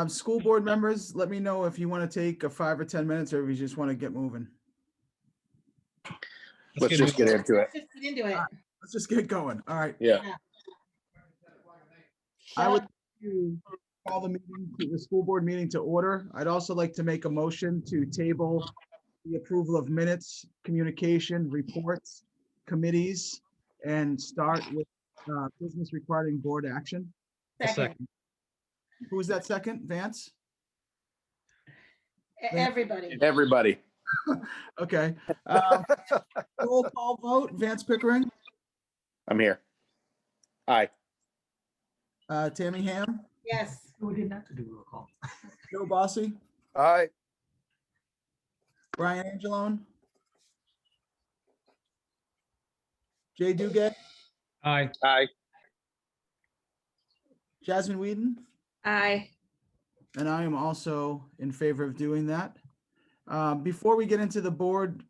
School board members, let me know if you want to take a 5 or 10 minutes or if you just want to get moving. Let's just get into it. Let's just get into it. Let's just get going. All right. Yeah. I would like to call the school board meeting to order. I'd also like to make a motion to table the approval of minutes, communication, reports, committees, and start with business requiring board action. Second, Who was that second? Vance? everybody. Everybody. Okay. Roll call vote. Vance Pickering, I'm here. Aye. Tammy Ham, Yes. We didn't have to do roll call. Joe Bossy, Aye. Brian Angelone, Jay Duguay, Aye. Aye. Jasmine Whedon, Aye. and I am also in favor of doing that. Before we get into the board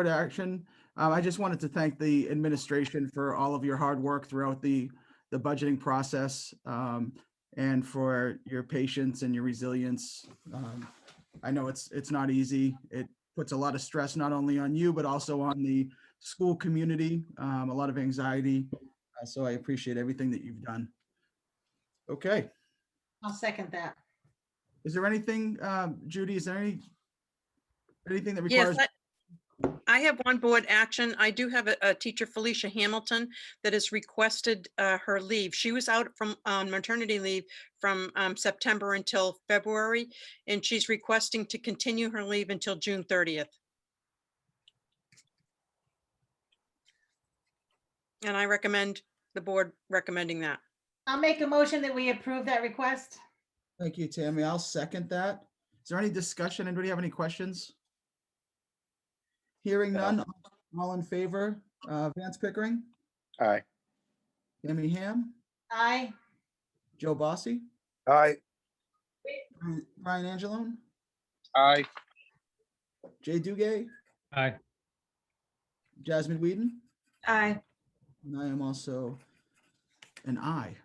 action, I just wanted to thank the administration for all of your hard work throughout the budgeting process, and for your patience and your resilience. I know it's not easy. It puts a lot of stress not only on you, but also on the school community, a lot of anxiety. So I appreciate everything that you've done. Okay. I'll second that. Is there anything, Judy, is there anything that Yes, requires? I have one board action. I do have a teacher, Felicia Hamilton, that has requested her leave. She was out on maternity leave from September until February, and she's requesting to continue her leave until June 30th. And I recommend the board recommending that. I'll make a motion that we approve that request. Thank you, Tammy. I'll second that. Is there any discussion? Anybody have any questions? Hearing none, all in favor, Vance Pickering, Aye. Tammy Ham, Aye. Joe Bossy, Aye. Brian Angelone, Aye. Jay Duguay, Aye. Jasmine Whedon, Aye. and I am also an aye.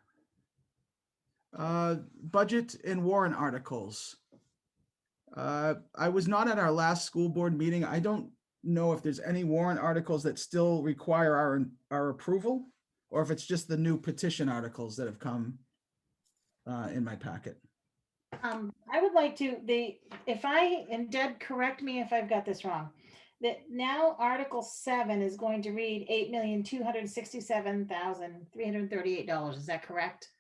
Budget and warrant articles. I was not at our last school board meeting. I don't know if there's any warrant articles that still require our approval, or if it's just the new petition articles that have come in my packet. I would like to, and Deb, correct me if I've got this wrong, that now Article 7 is going to read $8,267,338. Is that correct?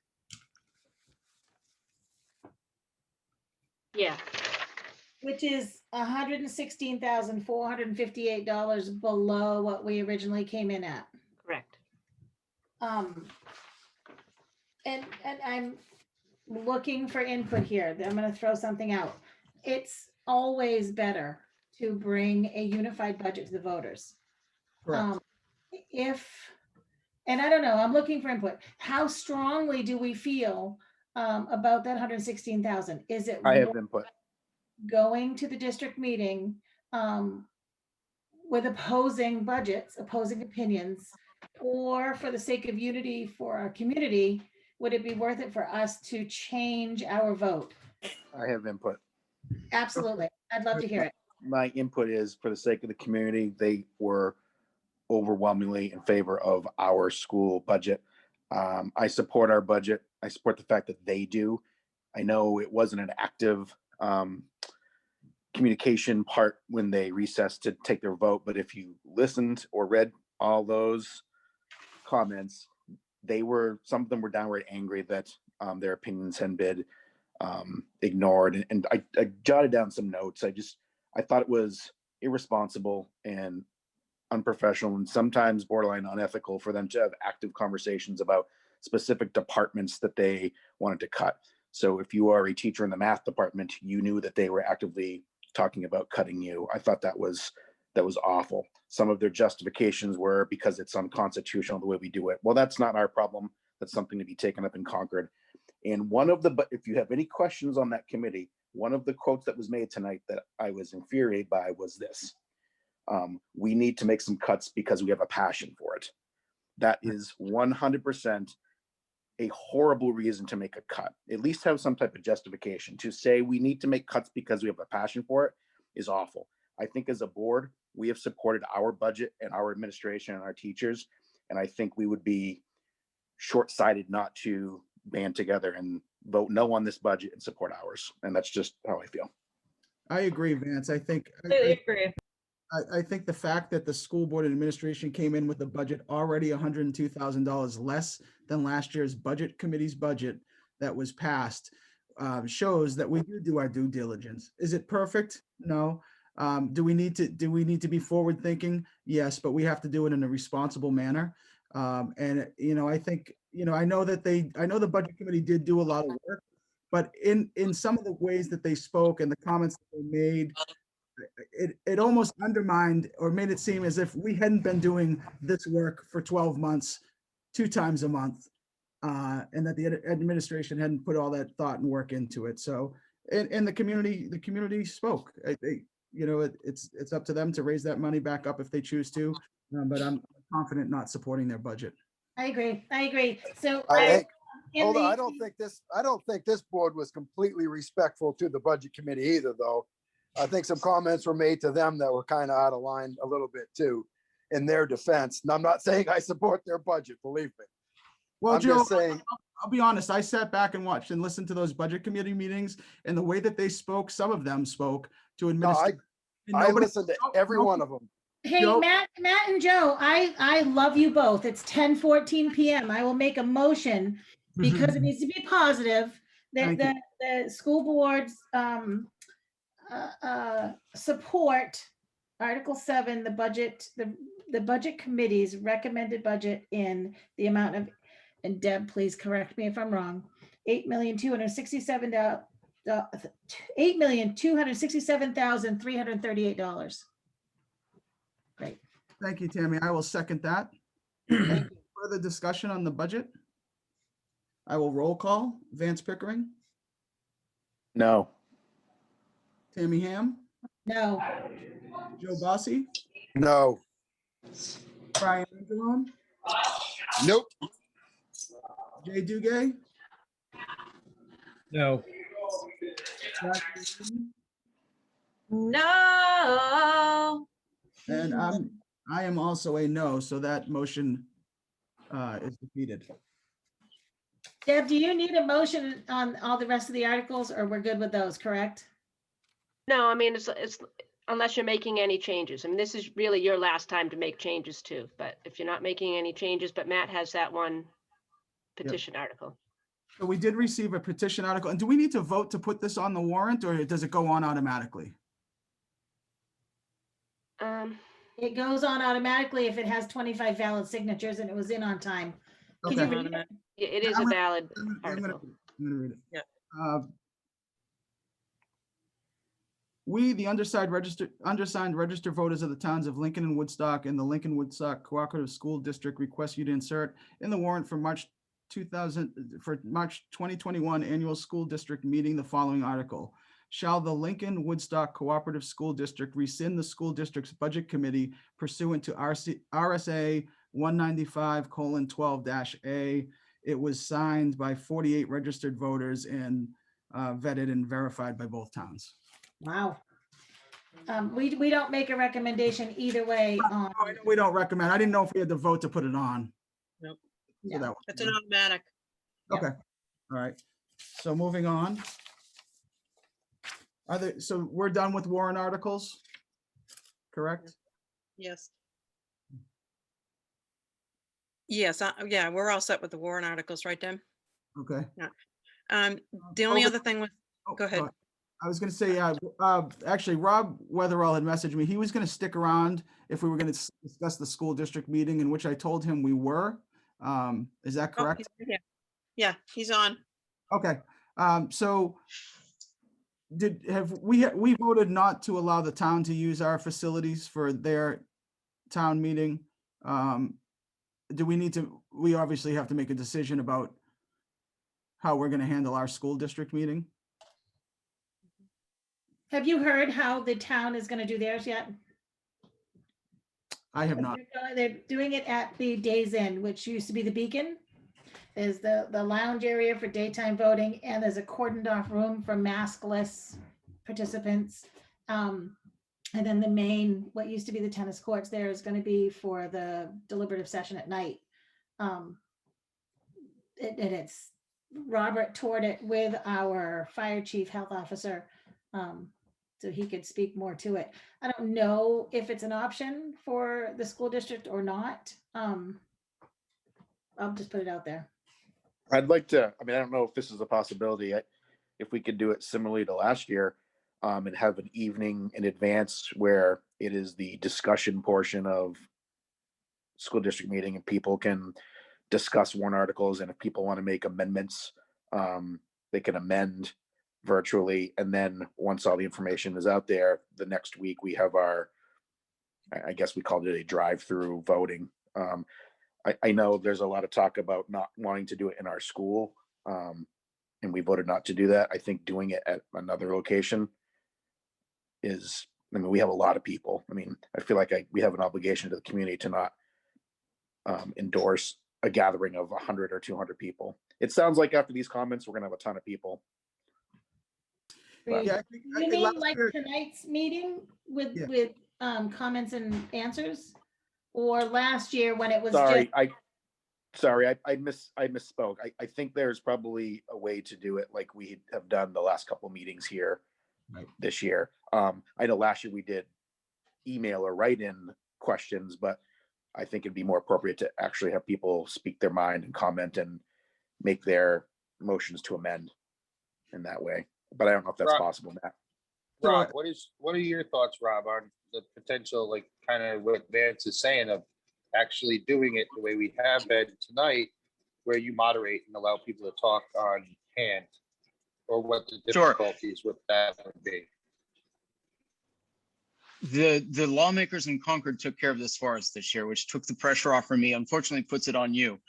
Yeah, Which is $116,458 below what we originally came in at. correct. And I'm looking for input here. I'm going to throw something out. It's always better to bring a unified budget to the voters. Correct. And I don't know, I'm looking for input. How strongly do we feel about that 116,000? Is it I have input. going to the district meeting with opposing budgets, opposing opinions, or for the sake of unity for our community, would it be worth it for us to change our vote? I have input. Absolutely. I'd love to hear it. My input is for the sake of the community. They were overwhelmingly in favor of our school budget. I support our budget. I support the fact that they do. I know it wasn't an active communication part when they recessed to take their vote, but if you listened or read all those comments, some of them were downright angry that their opinions had been ignored. And I jotted down some notes. I thought it was irresponsible and unprofessional and sometimes borderline unethical for them to have active conversations about specific departments that they wanted to cut. So if you are a teacher in the math department, you knew that they were actively talking about cutting you. I thought that was awful. Some of their justifications were because it's unconstitutional the way we do it. Well, that's not our problem. That's something to be taken up and conquered. And if you have any questions on that committee, one of the quotes that was made tonight that I was infuriated by was this: we need to make some cuts because we have a passion for it. That is 100% a horrible reason to make a cut. At least have some type of justification. To say we need to make cuts because we have a passion for it is awful. I think as a board, we have supported our budget and our administration and our teachers. And I think we would be short-sighted not to band together and vote no on this budget and support ours. And that's just how I feel. I agree, Vance. I think, Completely agree. I think the fact that the school board administration came in with a budget already $102,000 less than last year's budget committee's budget that was passed shows that we do our due diligence. Is it perfect? No. Do we need to be forward thinking? Yes, but we have to do it in a responsible manner. And I think, I know the budget committee did do a lot of work, but in some of the ways that they spoke and the comments that they made, it almost undermined or made it seem as if we hadn't been doing this work for 12 months, 2 times a month, and that the administration hadn't put all that thought and work into it. So, and the community spoke. It's up to them to raise that money back up if they choose to, but I'm confident not supporting their budget. I agree. So Hold on, I don't think this board was completely respectful to the budget committee either, though. I think some comments were made to them that were kind of out of line a little bit too, in their defense. And I'm not saying I support their budget, believe me. Well, I'm Joe, just saying, I'll be honest, I sat back and watched and listened to those budget committee meetings, and the way that they spoke, some of them spoke to no, administration. I listened to every one of them. hey, Joe? Matt and Joe, I love you both. It's 10:14 PM. I will make a motion because it needs to be positive that Thank the school boards support Article 7, the budget, the budget committee's recommended budget in the amount of, and Deb, please correct me if I'm wrong, $8,267,338. Great. Thank you, Tammy. I will second that. Any further discussion on the budget? I will roll call. Vance Pickering, No. Tammy Ham, No. Joe Bossi, No, Brian Angelone, nope, Jay Duguay, No. Jackie Rooney, No. and I am also a no, so that motion is defeated. Deb, do you need a motion on all the rest of the articles, or we're good with those, correct? No, I mean, it's unless you're making any changes. I mean, this is really your last time to make changes too, but if you're not making any changes, but Matt has that one petition article. So we did receive a petition article, and do we need to vote to put this on the warrant, or does it go on automatically? It goes on automatically if it has 25 valid signatures and it was in on time. Can you Okay. read it? It is a valid I'm gonna article. read it. Yeah. We, the undersigned registered voters of the towns of Lincoln and Woodstock and the Lincoln Woodstock Cooperative School District request you to insert in the warrant for March 2021 annual school district meeting the following article. Shall the Lincoln Woodstock Cooperative School District rescind the school district's budget committee pursuant to RSA 195:12-A? It was signed by 48 registered voters and vetted and verified by both towns. Wow. We don't make a recommendation either way on. Oh, I know we don't recommend. I didn't know if we had to vote to put it on. Nope. So No. that was- It's an automatic. Okay, all right. So moving on. So we're done with warrant articles? Correct? Yes. Yes, yeah, we're all set with the warrant articles, right, Deb? Okay. The only other thing was, Oh, Go ahead. I was gonna say, actually, Rob Weatherall had messaged me. He was gonna stick around if we were gonna discuss the school district meeting, in which I told him we were. Is that oh, correct? he's right here. Yeah, he's on. Okay, so we voted not to allow the town to use our facilities for their town meeting? Do we need to, we obviously have to make a decision about how we're gonna handle our school district meeting? Have you heard how the town is going to do theirs yet? I have not. They're doing it at the Days Inn, which used to be the Beacon. There's the lounge area for daytime voting, and there's a cordoned off room for maskless participants. And then the main, what used to be the tennis courts there is going to be for the deliberative session at night. And it's, Robert toured it with our fire chief health officer, so he could speak more to it. I don't know if it's an option for the school district or not. I'll just put it out there. I'd like to, I mean, I don't know if this is a possibility. If we could do it similarly to last year, and have an evening in advance where it is the discussion portion of school district meeting and people can discuss warrant articles. And if people want to make amendments, they can amend virtually. And then once all the information is out there, the next week we have our, I guess we called it a drive-through voting. I know there's a lot of talk about not wanting to do it in our school, and we voted not to do that. I think doing it at another location is, I mean, we have a lot of people. I mean, I feel like we have an obligation to the community to not endorse a gathering of 100 or 200 people. It sounds like after these comments, we're gonna have a ton of people. But- Yeah, I think You mean last like year- tonight's meeting with, Yeah. with comments and answers? Or last year when it was Sorry, just, I misspoke. I think there's probably a way to do it like we have done the last couple meetings here Right. this year. I know last year we did email or write-in questions, but I think it'd be more appropriate to actually have people speak their mind and comment and make their motions to amend in that way. But I don't know if that's Right. possible, Matt. Rob, what are your thoughts, Rob, on the potential, like kind of what Vance is saying of actually doing it the way we have been tonight, where you moderate and allow people to talk on hand, or what the Sure. difficulties with that would be? The lawmakers in Concord took care of this for us this year, which took the pressure off from me, unfortunately puts it on you.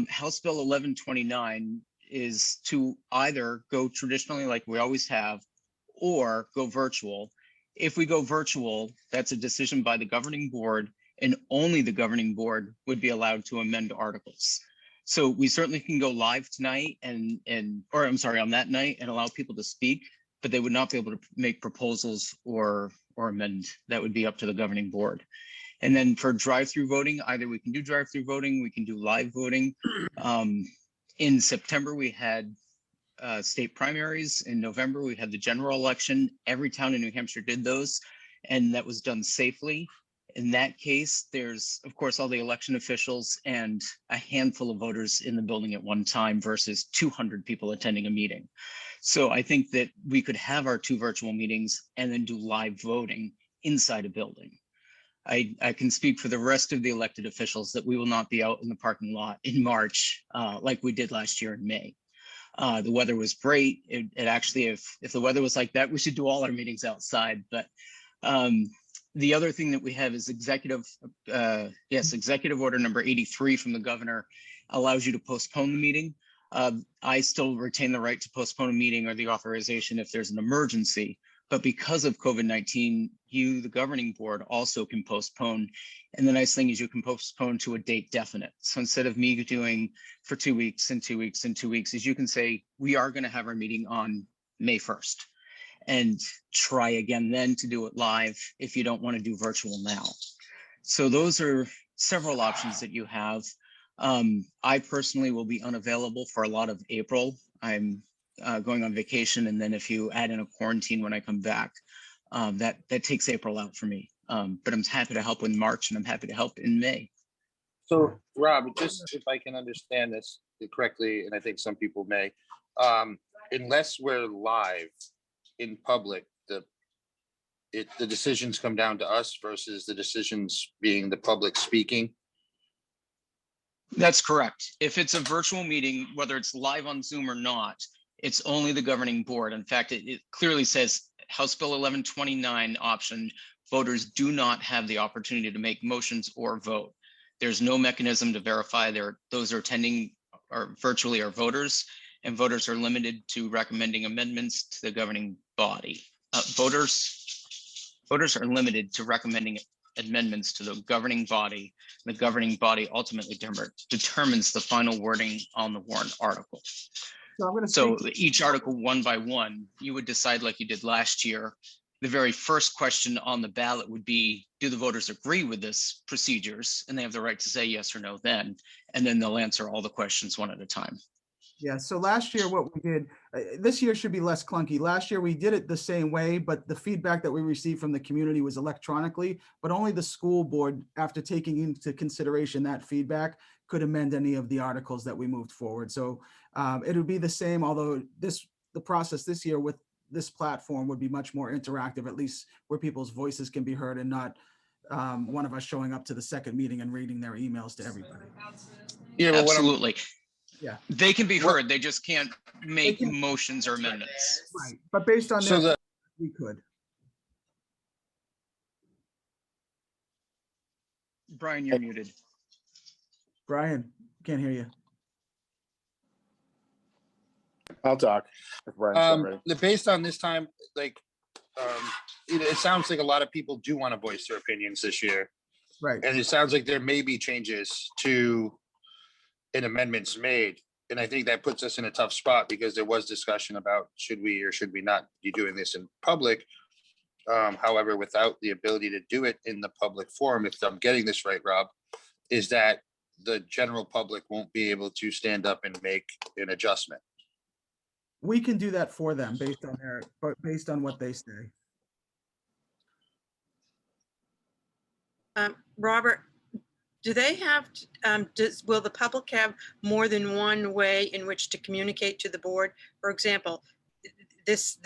House Bill 1129 is to either go traditionally like we always have, or go virtual. If we go virtual, that's a decision by the governing board, and only the governing board would be allowed to amend articles. So we certainly can go live tonight on that night and allow people to speak, but they would not be able to make proposals or amend. That would be up to the governing board. And then for drive-through voting, either we can do drive-through voting, we can do live voting. In September, we had state primaries. In November, we had the general election. Every town in New Hampshire did those, and that was done safely. In that case, there's, of course, all the election officials and a handful of voters in the building at one time versus 200 people attending a meeting. So I think that we could have our 2 virtual meetings and then do live voting inside a building. I can speak for the rest of the elected officials that we will not be out in the parking lot in March like we did last year in May. The weather was great. It actually, if the weather was like that, we should do all our meetings outside. But the other thing that we have is executive order number 83 from the governor allows you to postpone the meeting. I still retain the right to postpone a meeting or the authorization if there's an emergency. But because of COVID-19, you, the governing board, also can postpone. And the nice thing is you can postpone to a date definite. So instead of me doing for 2 weeks and 2 weeks and 2 weeks, is you can say, we are going to have our meeting on May 1st and try again then to do it live if you don't want to do virtual now. So those are several options that you have. I personally will be unavailable for a lot of April. I'm going on vacation, and then if you add in a quarantine when I come back, that takes April out for me. But I'm happy to help in March, and I'm happy to help in May. So, Rob, just if I can understand this correctly, and I think some people may, unless we're live in public, the decisions come down to us versus the decisions being the public speaking. That's correct. If it's a virtual meeting, whether it's live on Zoom or not, it's only the governing board. In fact, it clearly says House Bill 1129 option, voters do not have the opportunity to make motions or vote. There's no mechanism to verify those are attending or virtually are voters, and voters are limited to recommending amendments to the governing body. Voters are limited to recommending amendments to the governing body. The governing body ultimately determines the final wording on the warrant article. So I'm going to So speak, each article one by one, you would decide like you did last year. The very first question on the ballot would be, do the voters agree with this procedures? And they have the right to say yes or no then, and then they'll answer all the questions one at a time. yeah, so last year what we did, this year should be less clunky. Last year we did it the same way, but the feedback that we received from the community was electronically, but only the school board, after taking into consideration that feedback, could amend any of the articles that we moved forward. So it would be the same, although the process this year with this platform would be much more interactive, at least where people's voices can be heard and not one of us showing up to the second meeting and reading their emails to everybody. Yeah, but what I'm, Absolutely. Yeah. They can be What- heard. They just can't make motions or amendments. Right, but based on so that, the, we could. Brian, you're muted. Brian, can't hear you. I'll talk. If Brian's not ready. based on this time, like, it sounds like a lot of people do want to voice their opinions this year. Right. And it sounds like there may be changes to an amendments made. And I think that puts us in a tough spot because there was discussion about should we or should we not be doing this in public. However, without the ability to do it in the public forum, if I'm getting this right, Rob, is that the general public won't be able to stand up and make an adjustment. We can do that for them based on what they say. Robert, do they have, will the public have more than one way in which to communicate to the board? For example, this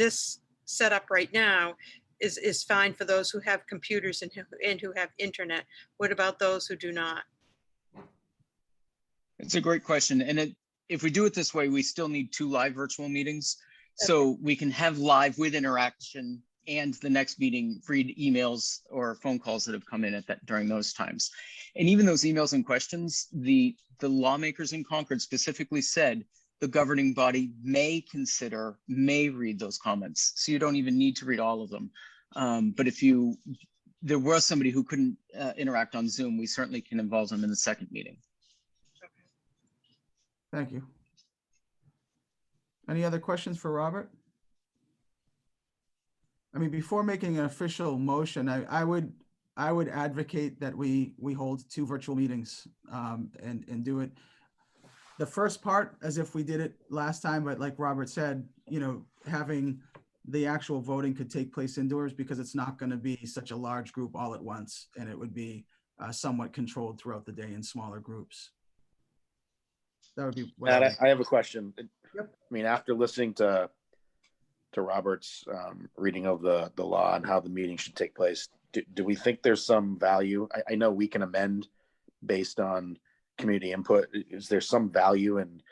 setup right now is fine for those who have computers and who have internet. What about those who do not? It's a great question. And if we do it this way, we still need 2 live virtual meetings. So we can have live with interaction and the next meeting read emails or phone calls that have come in during those times. And even those emails and questions, the lawmakers in Concord specifically said the governing body may read those comments. So you don't even need to read all of them. But if there was somebody who couldn't interact on Zoom, we certainly can involve them in the second meeting. Thank you. Any other questions for Robert? I mean, before making an official motion, I would advocate that we hold 2 virtual meetings and do it. The first part as if we did it last time, but like Robert said, having the actual voting could take place indoors because it's not going to be such a large group all at once, and it would be somewhat controlled throughout the day in smaller groups. That would be. Matt, I have a question. Yep. I mean, after listening to Robert's reading of the law and how the meeting should take place, do we think there's some value? I know we can amend based on community input. Is there some value in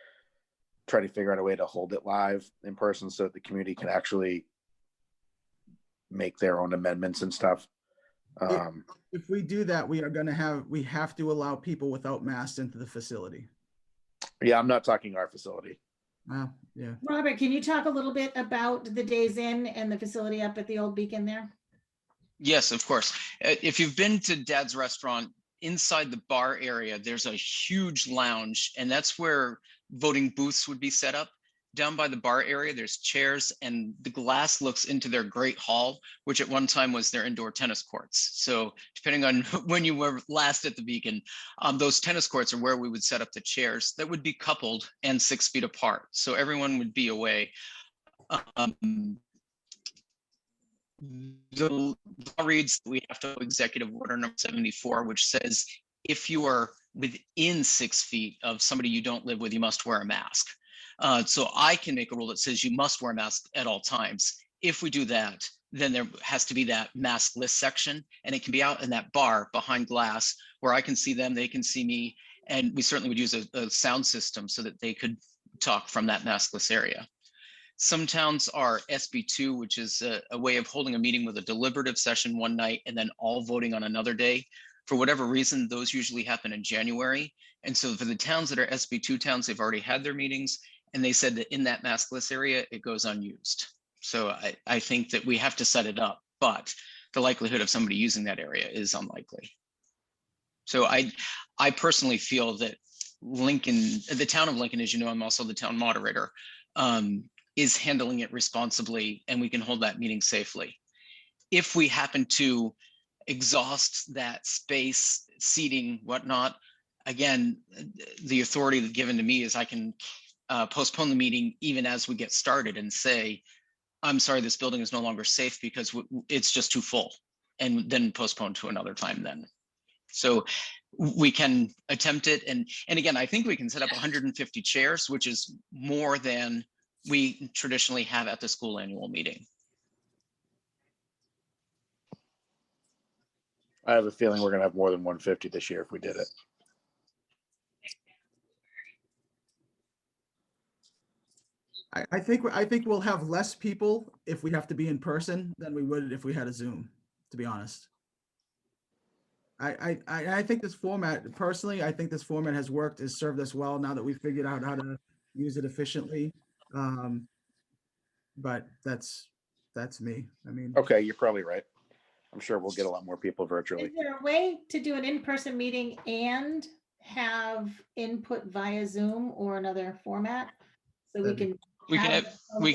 trying to figure out a way to hold it live in person so that the community can actually make their own amendments and stuff? If we do that, we have to allow people without masks into the facility. Yeah, I'm not talking our facility. Wow. Yeah. Robert, can you talk a little bit about the Days Inn and the facility up at the old Beacon there? Yes, of course. If you've been to Dad's Restaurant, inside the bar area, there's a huge lounge, and that's where voting booths would be set up. Down by the bar area, there's chairs, and the glass looks into their great hall, which at one time was their indoor tennis courts. So depending on when you were last at the Beacon, those tennis courts are where we would set up the chairs that would be coupled and 6 feet apart. So everyone would be away. The law reads we have to executive order number 74, which says if you are within 6 feet of somebody you don't live with, you must wear a mask. So I can make a rule that says you must wear a mask at all times. If we do that, then there has to be that maskless section, and it can be out in that bar behind glass where I can see them, they can see me, and we certainly would use a sound system so that they could talk from that maskless area. Some towns are SB2, which is a way of holding a meeting with a deliberative session one night and then all voting on another day. For whatever reason, those usually happen in January. And so for the towns that are SB2 towns, they've already had their meetings, and they said that in that maskless area, it goes unused. So I think that we have to set it up, but the likelihood of somebody using that area is unlikely. So I personally feel that Lincoln, the town of Lincoln, as you know, I'm also the town moderator, is handling it responsibly, and we can hold that meeting safely. If we happen to exhaust that space, seating, whatnot, again, the authority given to me is I can postpone the meeting even as we get started and say, I'm sorry, this building is no longer safe because it's just too full, and then postpone to another time then. So we can attempt it. And again, I think we can set up 150 chairs, which is more than we traditionally have at the school annual meeting. I have a feeling we're gonna have more than 150 this year if we did it. I think we'll have less people if we have to be in person than we would if we had a Zoom, to be honest. I think this format, personally, I think this format has worked, has served us well now that we've figured out how to use it efficiently. But that's me. I mean, Okay, you're probably right. I'm sure we'll get a lot more people virtually. Is there a way to do an in-person meeting and have input via Zoom or another format? So we can. We can have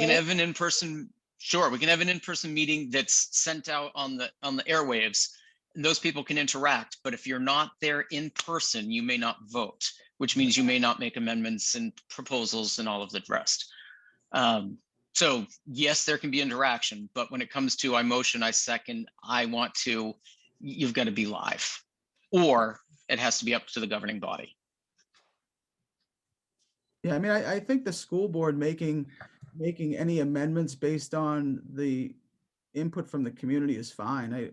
have an in-person, sure, we can have an in-person meeting that's sent out on the airwaves. And those people can interact, but if you're not there in person, you may not vote, which means you may not make amendments and proposals and all of the rest. So yes, there can be interaction, but when it comes to I motion, I second, I want to, you've got to be live, or it has to be up to the governing body. yeah, I mean, I think the school board making any amendments based on the input from the community is fine.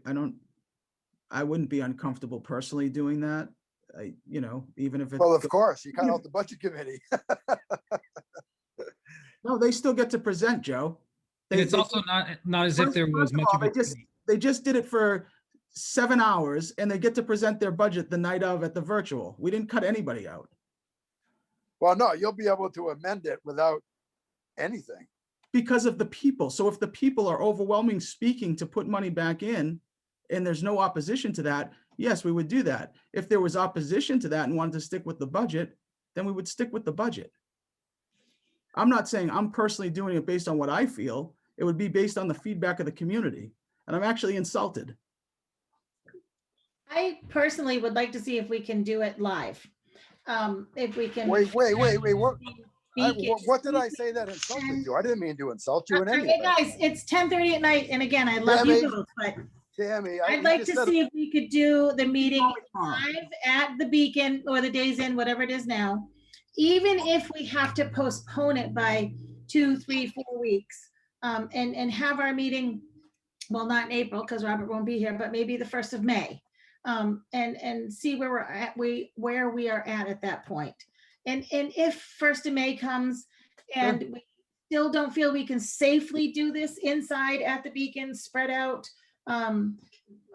I wouldn't be uncomfortable personally doing that. Even if it's. Well, of course, you cut out the budget committee. No, they still get to present, Joe. And it's also not as if there was First of much all, of a. they just did it for 7 hours and they get to present their budget the night of at the virtual. We didn't cut anybody out. Well, no, you'll be able to amend it without anything. Because of the people. So if the people are overwhelming speaking to put money back in and there's no opposition to that, yes, we would do that. If there was opposition to that and wanted to stick with the budget, then we would stick with the budget. I'm not saying I'm personally doing it based on what I feel. It would be based on the feedback of the community. And I'm actually insulted. I personally would like to see if we can do it live. If we can. Wait, what Speak what did I say that insulted you? I didn't mean to insult you in any Hey way. guys, it's 10:30 at night, and again, I love you both, but Tammy, I'd like to see if we could do the meeting live at the Beacon or the Days Inn, whatever it is now, even if we have to postpone it by 2, 3, 4 weeks, and have our meeting, well, not in April because Robert won't be here, but maybe the 1st of May, and see where we're at, where we are at that point. And if 1st of May comes and we still don't feel we can safely do this inside at the Beacon, spread out,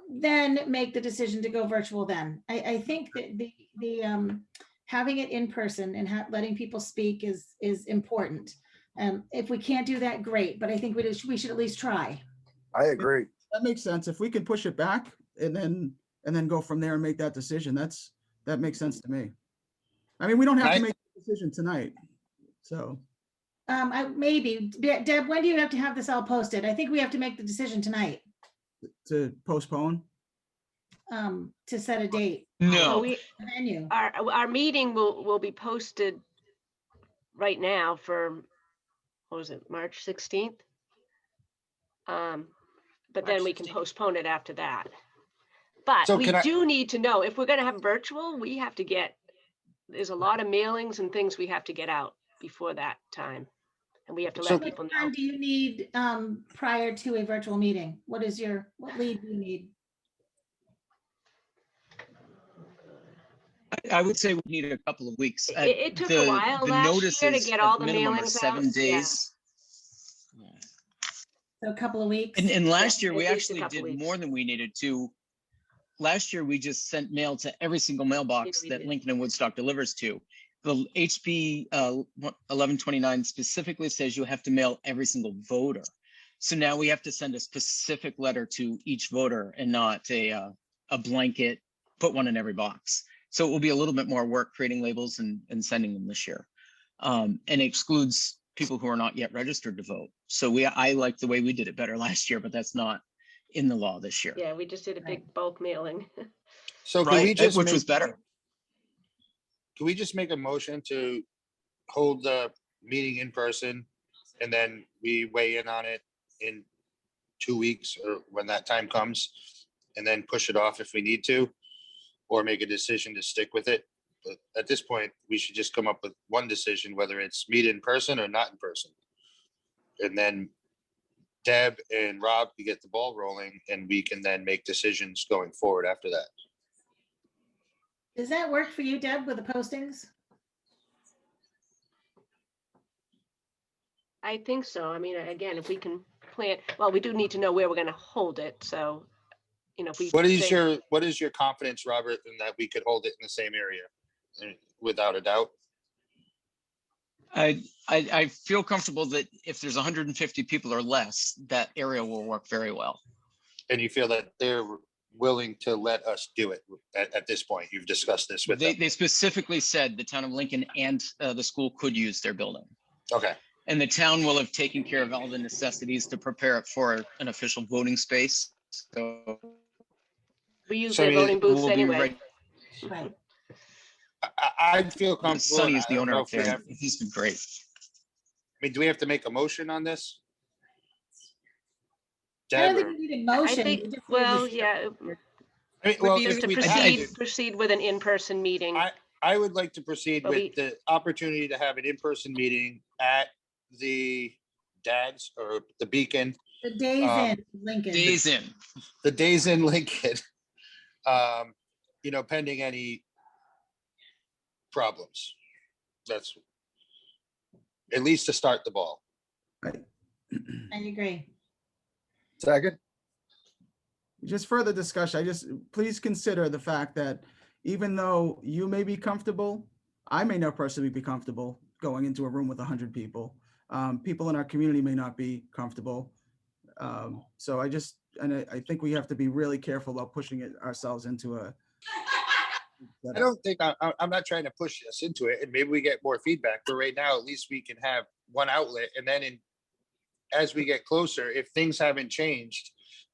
then make the decision to go virtual then. I think that the having it in person and letting people speak is important. If we can't do that, great, but I think we should at least try. I agree. That makes sense. If we can push it back and then go from there and make that decision, that makes sense to me. I mean, we don't have to make a decision tonight, so. Maybe, Deb, when do you have to have this all posted? I think we have to make the decision tonight. To postpone? To set a date. No, Venue. Our meeting will be posted right now for, what was it, March 16th? But then we can postpone it after that. But So we can I- do need to know, if we're gonna have virtual, we have to there's a lot of mailings and things we have to get out before that time. And we have to let people What time know. do you need prior to a virtual meeting? What lead do you need? I would say we need a couple of weeks. It took a while last year to get all the minimum are mailings 7 out. days. So a couple of weeks? And last year, at we least a actually couple did weeks. more than we needed to. Last year, we just sent mail to every single mailbox we that did. Lincoln and Woodstock delivers to. The HB 1129 specifically says you have to mail every single voter. So now we have to send a specific letter to each voter and not a blanket, put one in every box. So it will be a little bit more work creating labels and sending them this year. And it excludes people who are not yet registered to vote. So I like the way we did it better last year, but that's not in the law this year. Yeah, we just did a big bulk mailing. So can we Right, just which make, was better. can we just make a motion to hold the meeting in person and then we weigh in on it in 2 weeks or when that time comes, and then push it off if we need to, or make a decision to stick with it? But at this point, we should just come up with one decision, whether it's meet in person or not in person. And then Deb and Rob can get the ball rolling and we can then make decisions going forward after that. Does that work for you, Deb, with the postings? I think so. I mean, again, if we can plan, well, we do need to know where we're gonna hold it, so, if we. What is say- your confidence, Robert, in that we could hold it in the same area? Without a doubt. I feel comfortable that if there's 150 people or less, that area will work very well. And you feel that they're willing to let us do it at this point? You've discussed this with them. They specifically said the town of Lincoln and the school could use their building. Okay, And the town will have taken care of all the necessities to prepare it for an official voting space. So We use So, I their mean, voting booths we'll be anyway. right. Right. I'd feel comfortable. Sonny and is I the don't owner know up if we there. have- He's been great. I mean, do we have to make a motion on this? I don't Deb, think or- you need a I motion. think, you just need to well, show- yeah, I mean, Would well, be if to we proceed with an in-person meeting. I would like to proceed But with the opportunity to have an in-person meeting at the Dad's or the Beacon, The days in Lincoln. Days in. the Days in Lincoln. Pending any problems. That's at least to start the ball. I agree. Second, Just further discussion, please consider the fact that even though you may be comfortable, I may not personally be comfortable going into a room with 100 people. People in our community may not be comfortable. So I think we have to be really careful about pushing it ourselves into a. I don't think I'm not trying to push us into it, and maybe we get more feedback. But right now, at least we can have one outlet, and then as we get closer, if things haven't changed,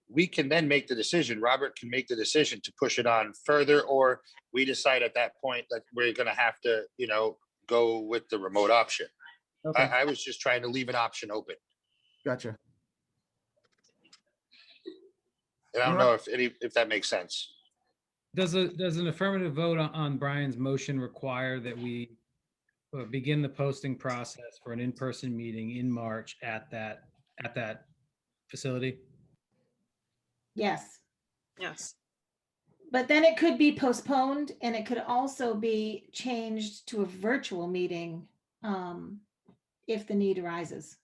we can then make the decision. Robert can make the decision to push it on further, or we decide at that point that we're going to have to, go with the remote option. Okay, I was just trying to leave an option open, gotcha. and I don't know if that makes sense. Does an affirmative vote on Brian's motion require that we begin the posting process for an in-person meeting in March at that facility? Yes. Yes. But then it could be postponed and it could also be changed to a virtual meeting if the need arises.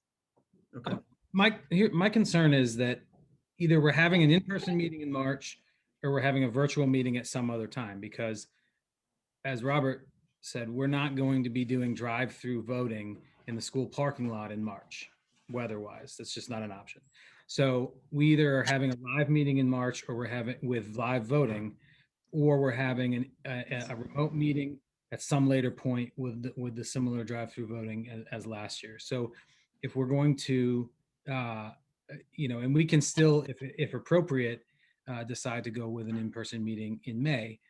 Okay, My concern is that either we're having an in-person meeting in March or we're having a virtual meeting at some other time, because as Robert said, we're not going to be doing drive-through voting in the school parking lot in March, weather-wise. That's just not an option. So we either are having a live meeting in March, or we're having with live voting, or we're having a remote meeting at some later point with the similar drive-through voting as last year. So if we're going to, and we can still, if appropriate, decide to go with an in-person meeting in May.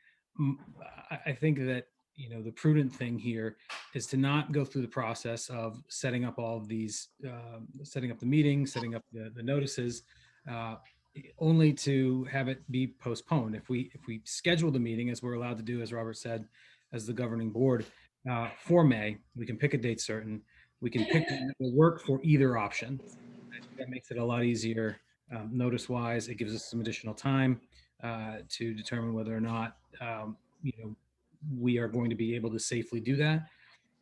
I think that, the prudent thing here is to not go through the process of setting up all of these, setting up the meeting, setting up the notices, only to have it be postponed. If we schedule the meeting, as we're allowed to do, as Robert said, as the governing board, for May, we can pick a date certain. We can pick one that will work for either option. I think that makes it a lot easier notice-wise. It gives us some additional time to determine whether or not we are going to be able to safely do that.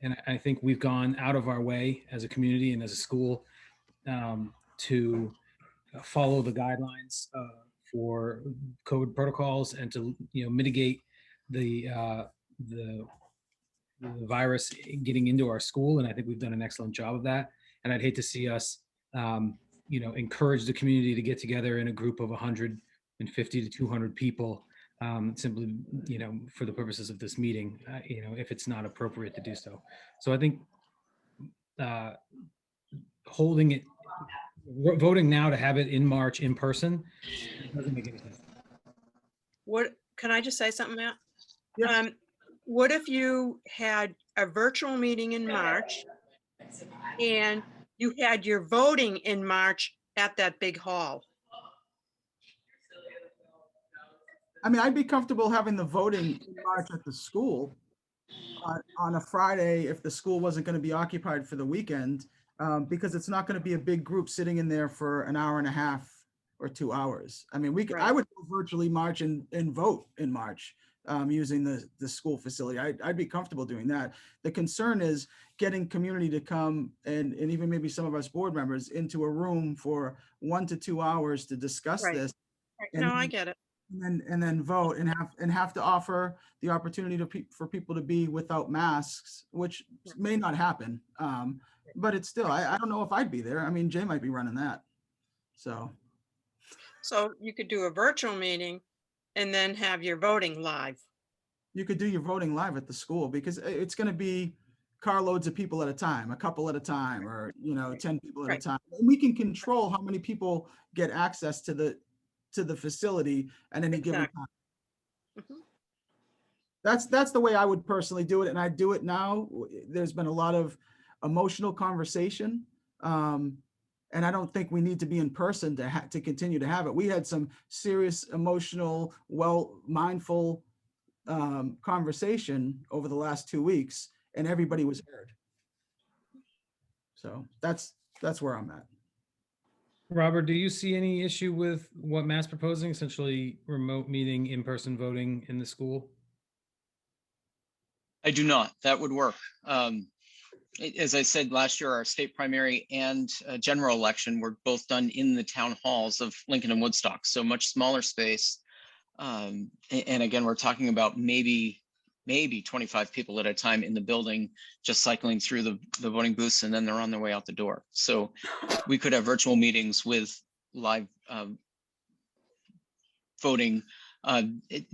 And I think we've gone out of our way as a community and as a school to follow the guidelines for COVID protocols and to mitigate the virus getting into our school. And I think we've done an excellent job of that. And I'd hate to see us encourage the community to get together in a group of 150 to 200 people, simply, for the purposes of this meeting, if it's not appropriate to do so. So I think holding it, voting now to have it in March in person doesn't make any sense. Can I just say something, Matt? Yeah. What if you had a virtual meeting in March and you had your voting in March at that big hall? I mean, I'd be comfortable having the voting in March at the school on a Friday if the school wasn't going to be occupied for the weekend, because it's not going to be a big group sitting in there for an hour and a half or 2 hours. I mean, I Right. would virtually march and vote in March using the school facility. I'd be comfortable doing that. The concern is getting community to come and even maybe some of us board members into a room for 1 to 2 hours to discuss Right. this. No, I get it. And then vote and have to offer the opportunity for people to be without masks, which may not happen. But it's still, I don't know if I'd be there. I mean, Jay might be running that. So You could do a virtual meeting and then have your voting live. you could do your voting live at the school because it's going to be carloads of people at a time, a couple at a time, or 10 people at a Right. time. And we can control how many people get access to the facility at any given Exactly. time. Mhm. That's the way I would personally do it, and I do it now. There's been a lot of emotional conversation, and I don't think we need to be in person to continue to have it. We had some serious emotional, mindful conversation over the last 2 weeks, and everybody was heard. So that's where I'm at. Robert, do you see any issue with what Matt's proposing, essentially remote meeting, in-person voting in the school? I do not. That would work. As I said last year, our state primary and general election were both done in the town halls of Lincoln and Woodstock, so much smaller space. And again, we're talking about maybe 25 people at a time in the building, just cycling through the voting booths, and then they're on their way out the door. So we could have virtual meetings with live voting.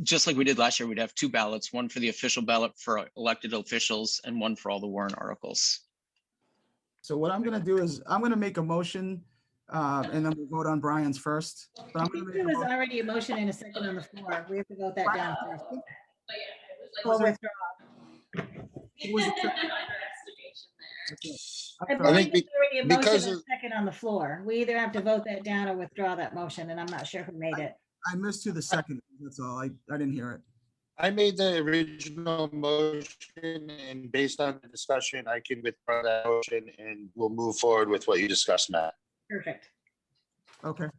Just like we did last year, we'd have 2 ballots, one for the official ballot for elected officials and one for all the warrant articles. So what I'm going to do is I'm going to make a motion, and then we'll vote on Brian's first. But I I'm going think to there make a was motion. already a motion and a second on the floor. We have to vote that down first. Was Or it- withdraw. was it- I I'm sorry. believe there's already a because motion and a second on the floor. We either have to vote that down or withdraw that motion, and I'm not sure who made it. I missed who the second. That's all. I didn't hear it. I made the original motion, and based on the discussion, I can withdraw that motion and we'll move forward with what you discussed, Matt. Perfect. Okay.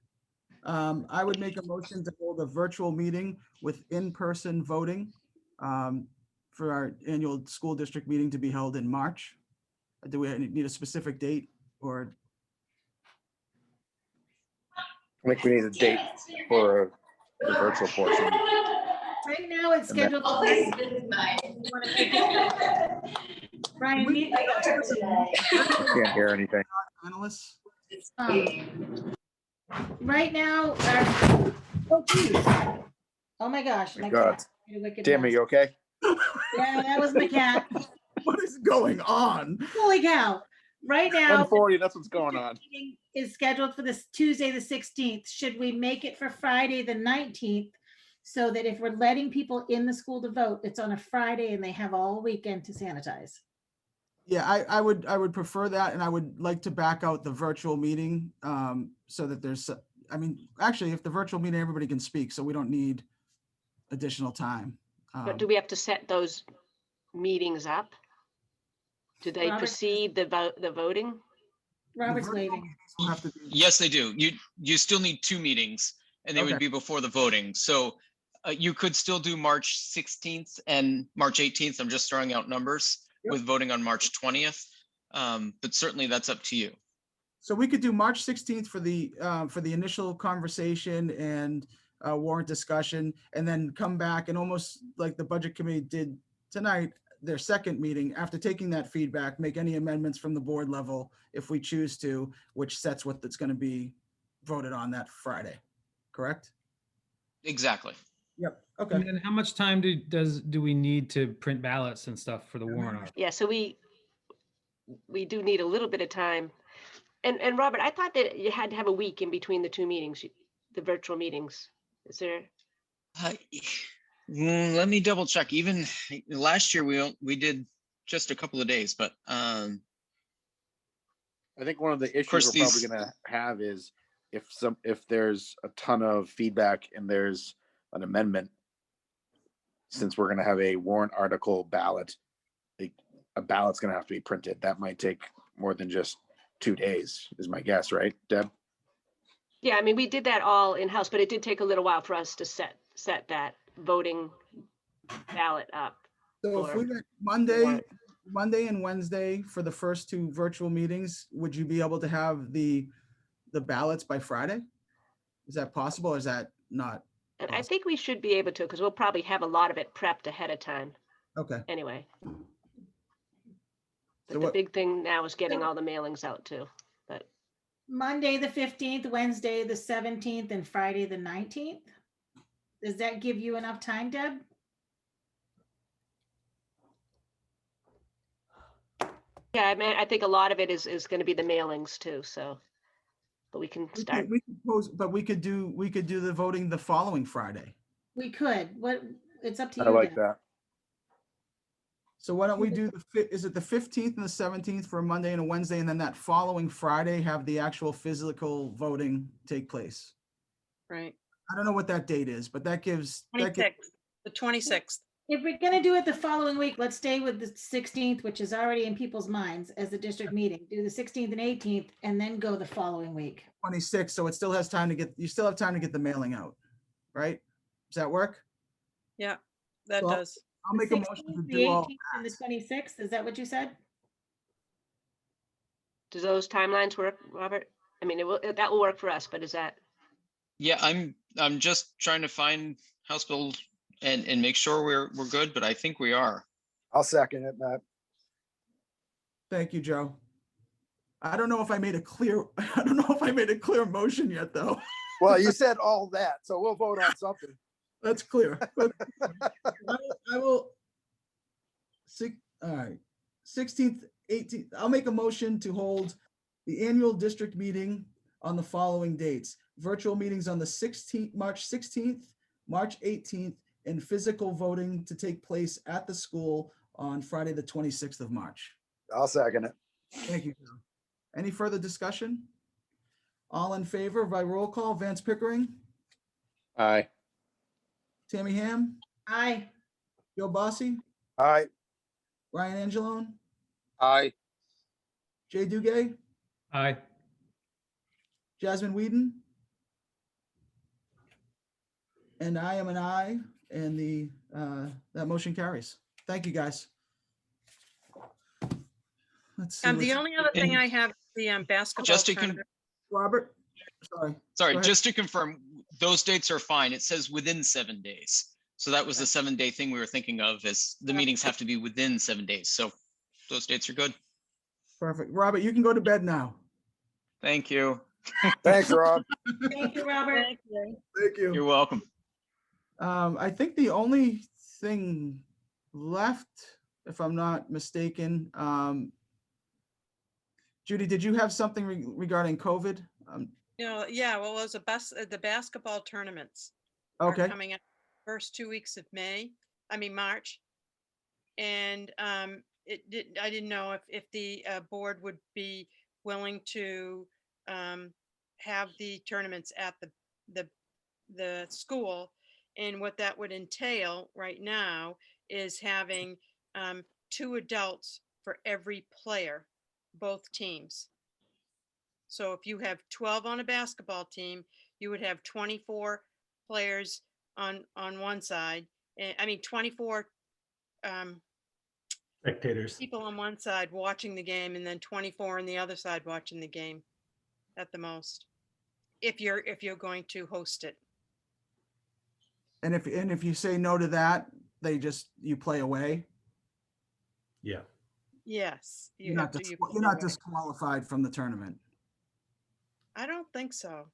I would make a motion to hold a virtual meeting with in-person voting for our annual school district meeting to be held in March. Do we need a specific date or? I think we need a date for the virtual portion. Right now, it's And then- scheduled. For You wanna take it? Brian, mute Can't hear anything. Analysts? right now, oh, geez. Oh my gosh. My my God. cat made a wicked Tim, are mess. you okay? Yeah, that was my cat. What is going on? Holy cow. Right now. 140, that's what's going on. Meeting is scheduled for this Tuesday, the 16th. Should we make it for Friday, the 19th? So that if we're letting people in the school to vote, it's on a Friday and they have all weekend to sanitize. Yeah, I would prefer that, and I would like to back out the virtual meeting so that there's, I mean, actually, if the virtual meeting, everybody can speak, so we don't need additional time. But do we have to set those meetings up? Do they Robert? precede the voting? Robert's virtual waving. meetings will have to be- Yes, they do. You still need 2 meetings, and they would Okay. be before the voting. So you could still do March 16th and March 18th. I'm just throwing out numbers Yep. with voting on March 20th. But certainly that's up to you. So we could do March 16th for the initial conversation and warrant discussion, and then come back and almost like the budget committee did tonight, their second meeting, after taking that feedback, make any amendments from the board level if we choose to, which sets what that's going to be voted on that Friday, correct? Exactly. Yep, And okay. then how much time do we need to print ballots and stuff for the warrant article? Yeah, so we do need a little bit of time. And Robert, I thought that you had to have a week in between the two meetings, the virtual meetings. Is there? Uh, Let me double check. Even last year, we did just a couple of days, but I think one of the issues course, we're probably these- gonna have is if there's a ton of feedback and there's an amendment, since we're gonna have a warrant article ballot, a ballot's gonna have to be printed. That might take more than just 2 days, is my guess, right, Deb? Yeah, I mean, we did that all in-house, but it did take a little while for us to set that voting ballot up. So if for we went warrant. Monday and Wednesday for the first two virtual meetings, would you be able to have the ballots by Friday? Is that possible or is that not? And I think we should be able to, because we'll probably have a lot of it prepped ahead of time Okay. anyway. So But the what- big thing now is getting all the mailings out too. But Monday, the 15th, Wednesday, the 17th, and Friday, the 19th. Does that give you enough time, Deb? yeah, I mean, I think a lot of it is going to be the mailings too, so. But we can start. But we could do the voting the following Friday. We could. What? It's up to I you. like Deb. that. So why don't we do is it the 15th and the 17th for a Monday and a Wednesday, and then that following Friday have the actual physical voting take place? Right. I don't know what that date is, but that gives 26th, the 26th. If we're gonna do it the following week, let's stay with the 16th, which is already in people's minds as the district meeting. Do the 16th and 18th, and then go the following week. 26, so it still has time to get, you still have time to get the mailing out, right? Does that work? Yeah, that Well, does. I'll make a motion to 16th, the do all. 18th, and the 26th. Is that what you said? Does those timelines work, Robert? I mean, that will work for us, but is that? yeah, I'm just trying to find House Bill and make sure we're good, but I think we are. I'll second it, Matt. Thank you, Joe. I don't know if I made a clear, I don't know if I made a clear motion yet, though. Well, you said all that, so we'll vote on something. That's clear. But I will. All right, 16th, 18th. I'll make a motion to hold the annual district meeting on the following dates. Virtual meetings on the 16th, March 16th, March 18th, and physical voting to take place at the school on Friday, the 26th of March. I'll second it. Thank you, Joe. Any further discussion? All in favor by roll call, Vance Pickering, Aye. Tammy Ham, Aye. Joe Bossy, All right, Ryan Angelone, Aye. Jay Duguay, Aye. Jasmine Whedon. And I am an aye, and that motion carries. Thank you, guys. Let's see. The what's- only other thing And I have, the basketball Just to tournament. Robert, sorry. Sorry, Go ahead. just to confirm, those dates are fine. It says within 7 days. So that was the 7-day thing we were thinking of, is the meetings have to be within 7 days. So those dates are good. Perfect. Robert, you can go to bed now. Thank you. thanks, Rob. Thank you, Robert. Thank you. You're welcome. I think the only thing left, if I'm not mistaken, Judy, did you have something regarding COVID? Yeah, well, it was the basketball tournaments are Okay, coming up first 2 weeks of March. And I didn't know if the board would be willing to have the tournaments at the school. And what that would entail right now is having 2 adults for every player, both teams. So if you have 12 on a basketball team, you would have 24 players on one side. 24 Spectators. people on one side watching the game, and then 24 on the other side watching the game at the most. If you're going to host it. and if you say no to that, you play away. Yeah. Yes, you You're have not, to. You you're not disqualified from the tournament. I don't think so.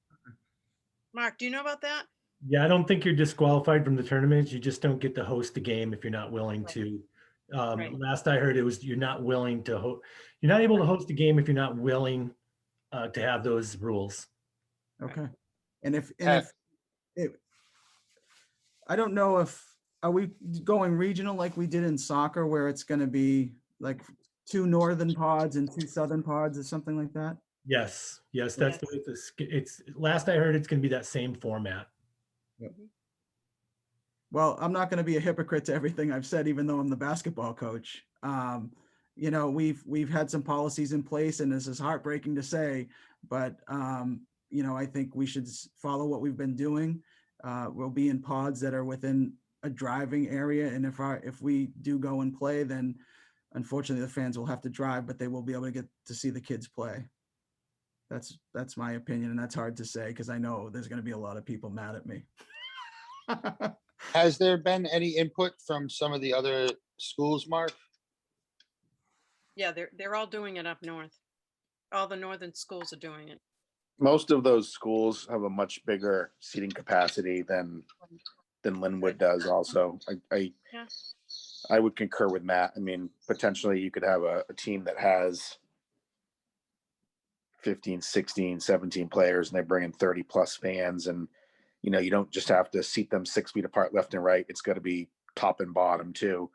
Mark, do you know about that? Yeah, I don't think you're disqualified from the tournaments. You just don't get to host the game if you're not willing Right. to. Right. Last I heard, it was you're not willing to you're not able to host a game if you're not willing to have those rules. Okay. And if Uh, I don't know if, are we going regional like we did in soccer where it's going to be like 2 northern pods and 2 southern pods or something like that? Yes, that's the way it's last I heard, it's going to be that same format. Well, I'm not going to be a hypocrite to everything I've said, even though I'm the basketball coach. You know, we've had some policies in place, and this is heartbreaking to say, but you know, I think we should follow what we've been doing. We'll be in pods that are within a driving area, and if we do go and play, then unfortunately the fans will have to drive, but they will be able to get to see the kids play. That's my opinion, and that's hard to say because I know there's going to be a lot of people mad at me. Has there been any input from some of the other schools, Mark? Yeah, they're all doing it up north. All the northern schools are doing it. Most of those schools have a much bigger seating capacity than Lin-Wood does also. Yeah. I would concur with Matt. I mean, potentially you could have a team that has 15, 16, 17 players and they bring in 30 plus fans, and you know, you don't just have to seat them 6 feet apart left and right. It's got to be top and bottom too.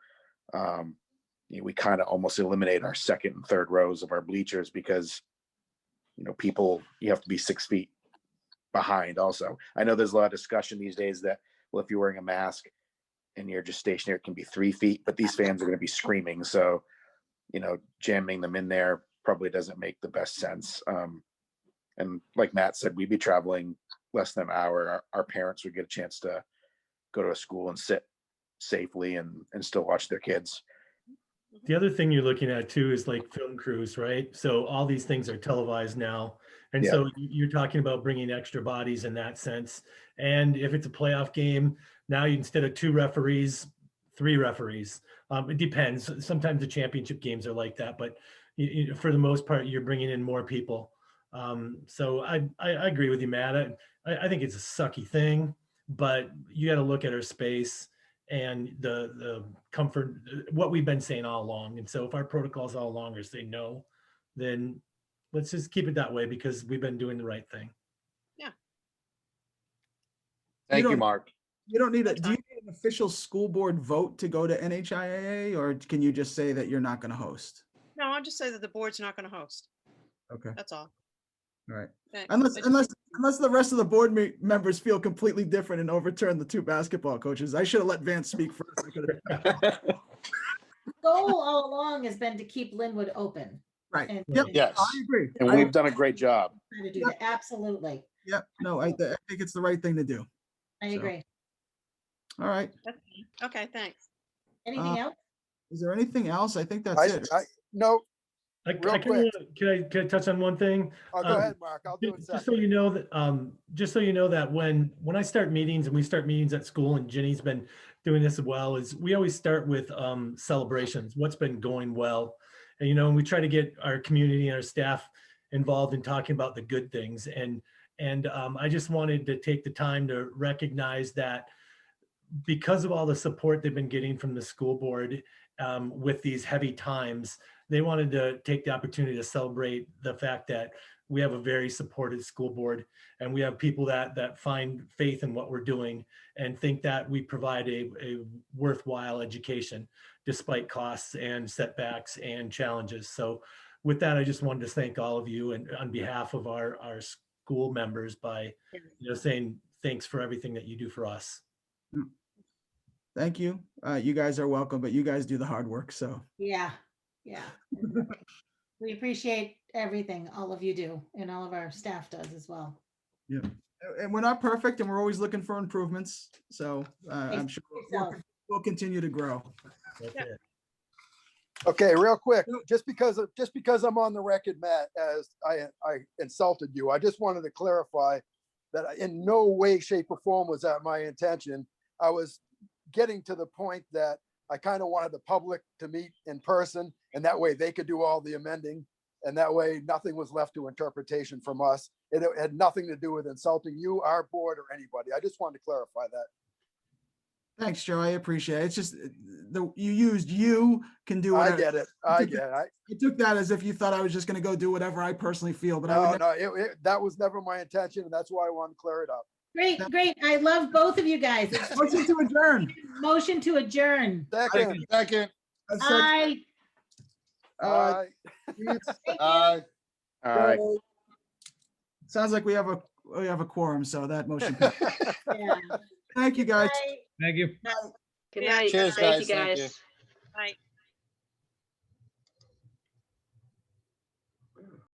You know, we kind of almost eliminate our second and third rows of our bleachers because, you know, people, you have to be 6 feet behind also. I know there's a lot of discussion these days that, well, if you're wearing a mask and you're just stationary, it can be 3 feet, but these fans are going to be screaming. So, you know, jamming them in there probably doesn't make the best sense. And like Matt said, we'd be traveling less than an hour. Our parents would get a chance to go to a school and sit safely and still watch their kids. The other thing you're looking at too is like film crews, right? So all these things are televised now. And Yeah. so you're talking about bringing extra bodies in that sense. And if it's a playoff game, now instead of 2 referees, 3 referees. It depends. Sometimes the championship games are like that, but for the most part, you're bringing in more people. So I agree with you, Matt. I think it's a sucky thing, but you got to look at our space and the comfort, what we've been saying all along. And so if our protocols all along are saying no, then let's just keep it that way because we've been doing the right thing. Yeah. Thank you, Mark. You don't need do you need an official school board vote to go to NHIAA, or can you just say that you're not going to host? No, I'll just say that the board's not going to host. Okay. That's all. All right. Thanks. Unless the rest of the board members feel completely different and overturn the 2 basketball coaches. I should have let Vance speak first. Goal all along has been to keep Lin-Wood open. Right. And- Yep. Yes. I agree. And we've done a great job. Trying to do that. Absolutely. Yep. No, I think it's the right thing to do. I So, agree. All right. Okay, thanks. Anything else? Is there anything else? I think that's it. No, I Real quick. Can I touch on one thing? go ahead, Mark. I'll do it Just so second. you know that when I start meetings and we start meetings at school, and Jenny's been doing this as well, is we always start with celebrations, what's been going well. And, you know, and we try to get our community and our staff involved in talking about the good things. And I just wanted to take the time to recognize that because of all the support they've been getting from the school board with these heavy times, they wanted to take the opportunity to celebrate the fact that we have a very supportive school board, and we have people that find faith in what we're doing and think that we provide a worthwhile education despite costs and setbacks and challenges. So with that, I just wanted to thank all of you and on behalf of our school members by, you know, saying thanks for everything that you do for us. Thank you. You guys are welcome, but you guys do the hard work. So Yeah. We appreciate everything all of you do and all of our staff does as well. yeah, and we're not perfect, and we're always looking for improvements. So I'm sure we'll continue to grow. That's Yeah. it. Okay, real quick, just because I'm on the record, Matt, as I insulted you, I just wanted to clarify that in no way, shape, or form was that my intention. I was getting to the point that I kind of wanted the public to meet in person, and that way they could do all the amending. And that way nothing was left to interpretation from us. It had nothing to do with insulting you, our board, or anybody. I just wanted to clarify that. Thanks, Joe. I appreciate it. It's just you can do I whatever. get it. I get it. I took that as if you thought I was just going to go do whatever I personally feel, but I would No, never. no, that was never my intention, and that's why I wanted to clear it up. Great, great. I love both of you guys. It's Motion to adjourn. motion to adjourn. Second. Second. Aye. Aye. Aye. All right. Sounds like we have a quorum, so that motion. Yeah. Thank you, guys. Aye. Thank you. Good night. Cheers, Thank you, guys. Thank you. guys. Right.